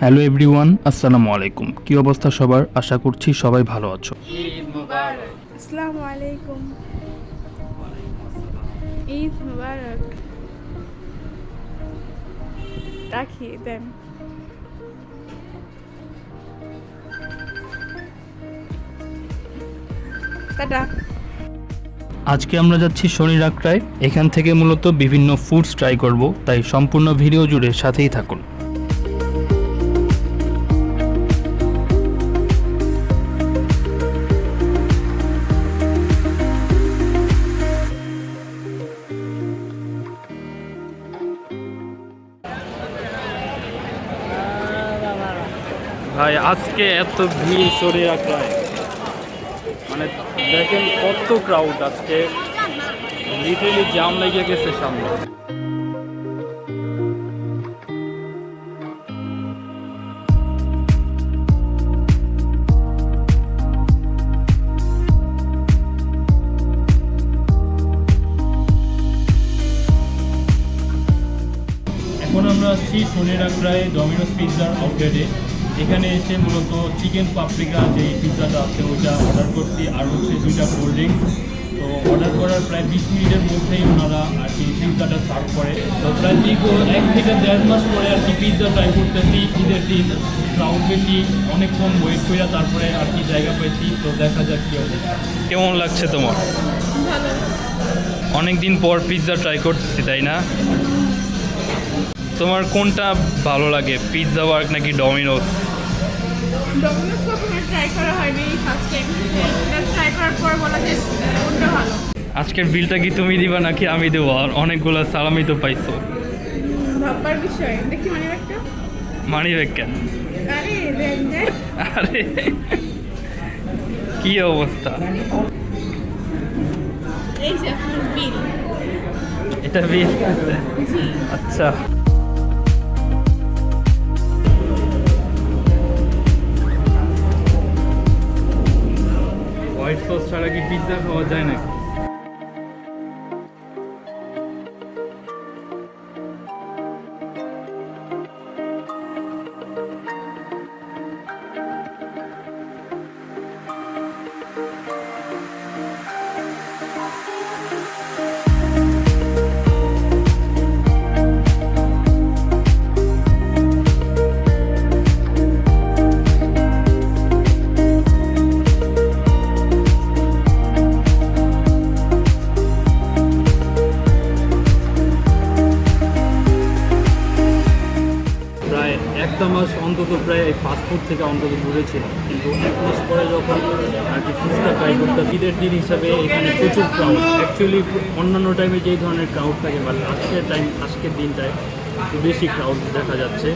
Hello everyone, আসসালামু আলাইকুম। কি অবস্থা সবার? আশা করছি সবাই ভালো আছো। ঈদ মুবারক। আসসালামু আলাইকুম। ঈদ মুবারক। রাখি দেন। টাটা। আজকে আমরা যাচ্ছি শনির আখড়ায়। এখান থেকে মূলত বিভিন্ন ফুডস ট্রাই করব, তাই সম্পূর্ণ ভিডিও জুড়ে সাথেই থাকুন। ভাই আজকে এত ভিড় শনির আখড়ায়, মানে দেখেন কত ক্রাউড আজকে, লিটারালি জাম লেগে গেছে সামনে। এখন আমরা আসছি শনির আখড়ায় ডমিনোস পিৎজার আউটলেটে। এখানে এসে মূলত চিকেন পাপরিকা যে পিৎজাটা আছে ওইটা অর্ডার করছি, আর হচ্ছে 2টা কোল্ড ড্রিঙ্কস। তো অর্ডার করার প্রায় 20 মিনিটের মধ্যেই ওনারা আর কি পিৎজাটা সার্ভ করে। তো প্রায় দীর্ঘ 1 থেকে 1.5 মাস পরে আর কি পিৎজা ট্রাই করতেছি। ঈদের দিন ক্রাউড বেশি, অনেকক্ষণ ওয়েট করে তারপরে আর কি জায়গা পেয়েছি। তো দেখা যাক কি অবস্থা। কেমন লাগছে তোমার? ভালো। অনেক দিন পর পিৎজা ট্রাই করতেছি, তাই না? তোমার কোনটা ভালো লাগে, পিৎজা ওয়ার্ক নাকি ডমিনোস? ডমিনোস কখনো ট্রাই করা হয়নি, ফার্স্ট টাইম। এটা ট্রাই করার পর বলা যায় কোনটা ভালো। আজকের বিলটা কি তুমি দিবা নাকি আমি দেবো? আর অনেকগুলো সালামি তো পাইছো। ভাববার বিষয়। দেখি মানে একটা। মানি ব্যাগ কেন? আরে দেন দেন। আরে কি অবস্থা! এই যে আপনার বিল। এটা বিল? আচ্ছা, হোয়াইট সস ছাড়া কি পিৎজা খাওয়া যায় নাকি? প্রায় একটা মাস অন্তত প্রায় এই ফাস্টফুড থেকে অন্তত দূরে ছিলাম, কিন্তু 1 মাস পরে যখন আর কি ফুডটা ট্রাই করতে ঈদের দিন হিসাবে এখানে প্রচুর ক্রাউড। অ্যাকচুয়ালি অন্যান্য টাইমে যেই ধরনের ক্রাউড থাকে, বাট আজকের দিনটায় একটু বেশি ক্রাউড দেখা যাচ্ছে।